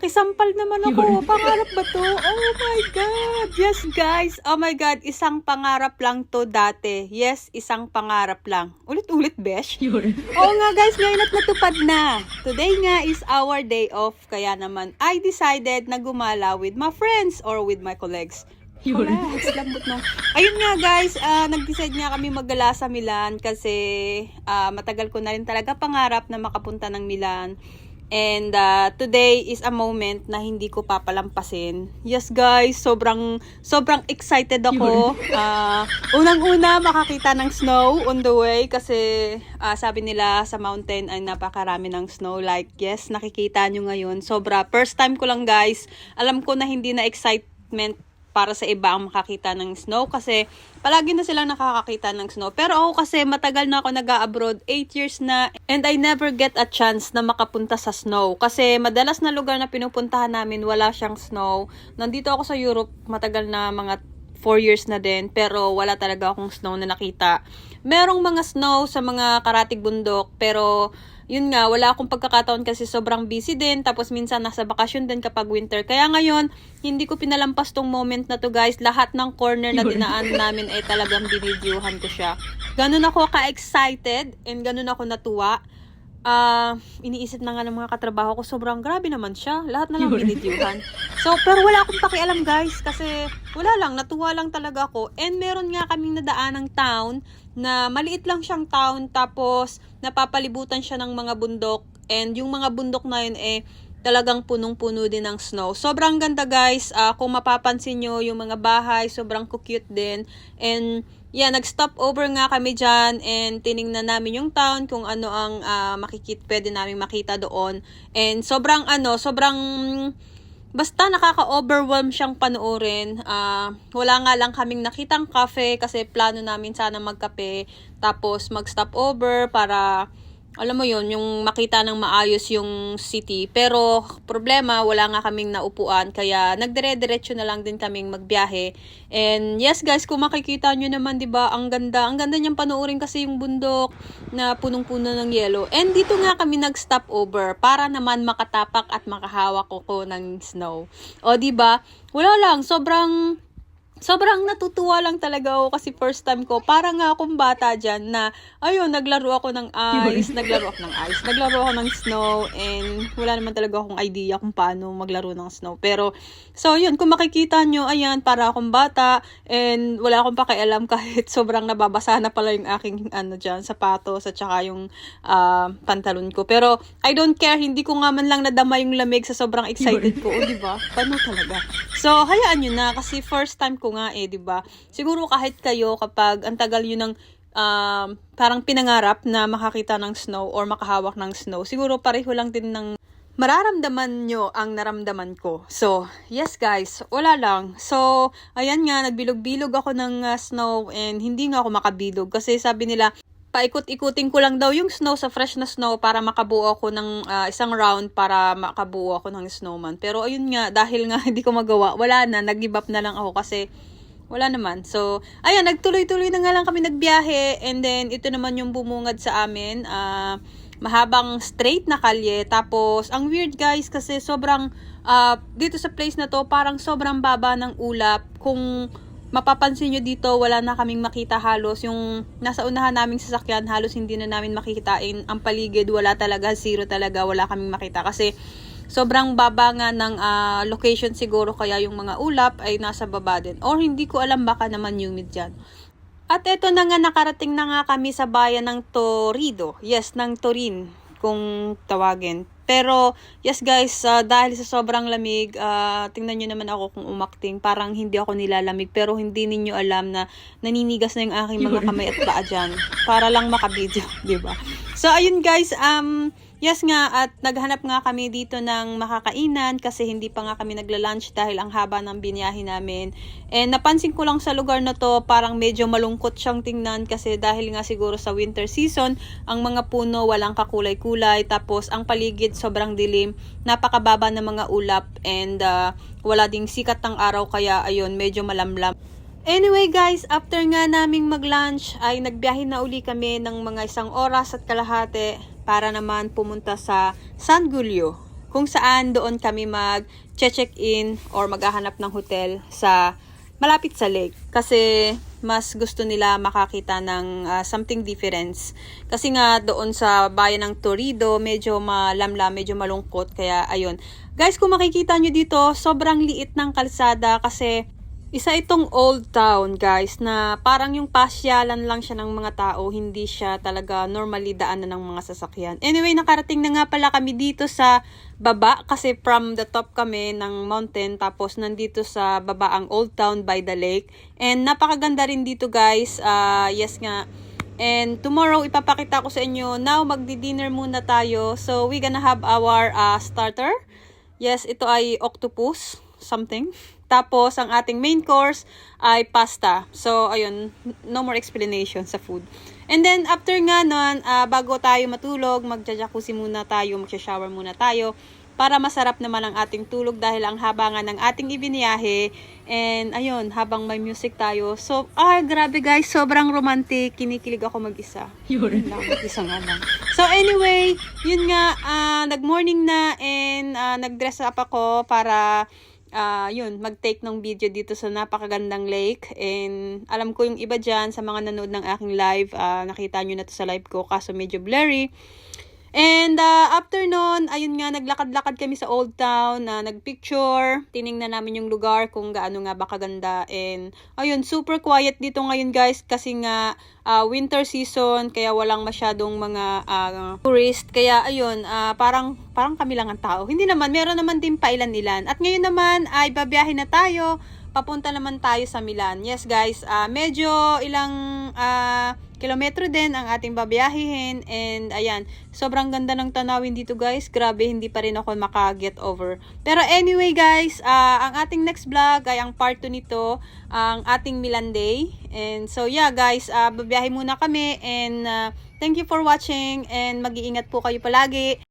nakisampal naman ako. Pangarap ba to? Oh my God! Yes guys! Oh my God! Isang pangarap lang to dati. Yes, isang pangarap lang. Ulit-ulit, besh? Oo nga guys, ngayon at natupad na. Today nga is our day off. Kaya naman, I decided na gumala with my friends or with my colleagues. Relax, lambot no. Ayun nga guys, nag-decide nga kami maggala sa Milan kasi matagal ko na rin talaga pangarap na makapunta ng Milan. And today is a moment na hindi ko papalampasin. Yes guys, sobrang excited ako. Unang-una makakita ng snow on the way kasi sabi nila sa mountain ay napakarami ng snow. Like yes, nakikita nyo ngayon. First time ko lang guys. Alam ko na hindi na excitement para sa iba ang makakita ng snow kasi palagi na silang nakakakita ng snow. Pero ako kasi matagal na ako nag-abroad, 8 years na, and I never get a chance na makapunta sa snow. Kasi madalas na lugar na pinupuntahan namin, wala siyang snow. Nandito ako sa Europe, matagal na mga 4 years na din, pero wala talaga akong snow na nakita. Merong mga snow sa mga karatig bundok, pero yun nga, wala akong pagkakataon kasi sobrang busy din. Tapos minsan nasa bakasyon din kapag winter. Kaya ngayon, hindi ko pinalampas tong moment na to guys. Lahat ng corner na dinaan namin ay talagang binidyuhan ko siya. Ganun ako ka-excited and ganun ako natuwa. Iniisip na nga ng mga katrabaho ko, sobrang grabe naman siya. Lahat na lang binidyuhan. So, pero wala akong pakialam guys kasi wala lang, natuwa lang talaga ako. And meron nga kaming nadaan ng town na maliit lang siyang town tapos napapalibutan siya ng mga bundok. And yung mga bundok na yun talagang punong-puno din ng snow. Sobrang ganda guys. Kung mapapansin nyo yung mga bahay, sobrang cute din. And yeah, nag-stop over nga kami dyan and tiningnan namin yung town kung ano ang pwede namin makita doon. And basta nakaka-overwhelm siyang panoorin. Wala nga lang kaming nakitang cafe kasi plano namin sana magkape. Tapos mag-stop over para, alam mo yun, yung makita ng maayos yung city. Pero problema, wala nga kaming naupuan. Kaya nagdire-diretso na lang din kaming magbiyahe. And yes guys, kung makikita nyo naman, diba, ang ganda. Ang ganda niyang panoorin kasi yung bundok na punong-puno ng yelo. And dito nga kami nag-stop over para naman makatapak at makahawak ko ng snow. O diba, wala lang, sobrang natutuwa lang talaga ako kasi first time ko. Parang nga akong bata dyan na, ayun, naglaro ako ng naglaro ako ng snow, and wala naman talaga akong idea kung paano maglaro ng snow. Pero, so yun, kung makikita nyo, ayan, para akong bata, and wala akong pakialam kahit sobrang nababasa na pala yung aking, sapatos, at saka yung pantalon ko. Pero, I don't care, hindi ko nga man lang nadama yung lamig sa sobrang excited ko. O, diba? Paano talaga? So, hayaan nyo na, kasi first time ko nga diba? Siguro kahit kayo kapag ang tagal yun ng parang pinangarap na makakita ng snow or makahawak ng snow, siguro pareho lang din ng mararamdaman nyo ang naramdaman ko. So, yes guys, wala lang. So, ayan nga, nagbilog-bilog ako ng snow and hindi nga ako makabilog kasi sabi nila, paikot-ikutin ko lang daw yung snow sa fresh na snow para makabuo ako ng isang round para makabuo ako ng snowman. Pero ayun nga, dahil nga hindi ko magawa, wala na, nag-give up na lang ako kasi wala naman. So, ayan, nagtuloy-tuloy na nga lang kami nagbiyahe and then ito naman yung bumungad sa amin. Mahabang straight na kalye. Tapos, ang weird guys kasi sobrang, dito sa place na to, parang sobrang baba ng ulap. Kung mapapansin nyo dito, wala na kaming makita halos. Yung nasa unahan naming sasakyan, halos hindi na namin makikitain. Ang paligid, wala talaga, zero talaga, wala kaming makita. Kasi sobrang baba nga ng location siguro, kaya yung mga ulap ay nasa baba din. Or hindi ko alam, baka naman humid dyan. At eto na nga, nakarating na nga kami sa bayan ng Torino. Yes, ng Turin, kung tawagin. Pero, yes guys, dahil sa sobrang lamig, tingnan nyo naman ako kung umakting. Parang hindi ako nilalamig, pero hindi ninyo alam na naninigas na yung aking mga kamay at paa dyan. Para lang makabidyo, diba? So, ayun guys, yes nga, at naghanap nga kami dito ng makakainan kasi hindi pa nga kami nagla-lunch dahil ang haba ng biniyahe namin. And napansin ko lang sa lugar na to, parang medyo malungkot siyang tingnan kasi dahil nga siguro sa winter season, ang mga puno walang kakulay-kulay, tapos ang paligid sobrang dilim, napakababa ng mga ulap, and wala ding sikat ng araw, kaya ayun, medyo malamlam. Anyway guys, after nga naming mag-lunch ay nagbiyahe na uli kami ng mga 1 oras at kalahati para naman pumunta sa San Giulio. kung saan doon kami mag-check-in or maghahanap ng hotel sa malapit sa lake. Kasi mas gusto nila makakita ng something difference. Kasi nga doon sa bayan ng Torrido, medyo malamlam, medyo malungkot. Kaya ayun. Guys, kung makikita nyo dito, sobrang liit ng kalsada kasi isa itong old town, guys, na parang yung pasyalan lang siya ng mga tao, hindi siya talaga normally daanan ng mga sasakyan. Anyway, nakarating na nga pala kami dito sa baba kasi from the top kami ng mountain, tapos nandito sa baba ang old town by the lake. And napakaganda rin dito, guys. Yes nga. And tomorrow, ipapakita ko sa inyo. Now, magdi-dinner muna tayo. So, we gonna have our starter. Yes, ito ay octopus, something. Tapos, ang ating main course ay pasta. So, ayun, no more explanation sa food. And then, after nga nun, bago tayo matulog, magja-jacuzzi muna tayo, magsha-shower muna tayo, para masarap naman ang ating tulog dahil ang haba nga ng ating ibiniyahe. And, ayun, habang may music tayo. So, grabe guys, sobrang romantic. Kinikilig ako mag-isa. Yun lang, mag-isa nga lang. So, anyway, yun nga, nag-morning na and nag-dress up ako para yun, mag-take ng video dito sa napakagandang lake. And alam ko yung iba dyan sa mga nanood ng aking live, nakita nyo na to sa live ko kaso medyo blurry. And after nun, ayun nga, naglakad-lakad kami sa Old Town, nagpicture, tiningnan namin yung lugar kung gaano nga ba kaganda. And ayun, super quiet dito ngayon guys kasi nga winter season, kaya walang masyadong mga tourist. Kaya ayun, parang kami lang ang tao. Hindi naman, meron naman din pailan-ilan. At ngayon naman ay babiyahin na tayo. Papunta naman tayo sa Milan. Yes guys, medyo ilang kilometro din ang ating babiyahihin. And ayan, sobrang ganda ng tanawin dito guys. Grabe, hindi pa rin ako maka-get over. Pero anyway guys, ang ating next vlog ay ang part 2 nito, ang ating Milan day. And so yeah guys, babiyahe muna kami. And thank you for watching and mag-iingat po kayo palagi.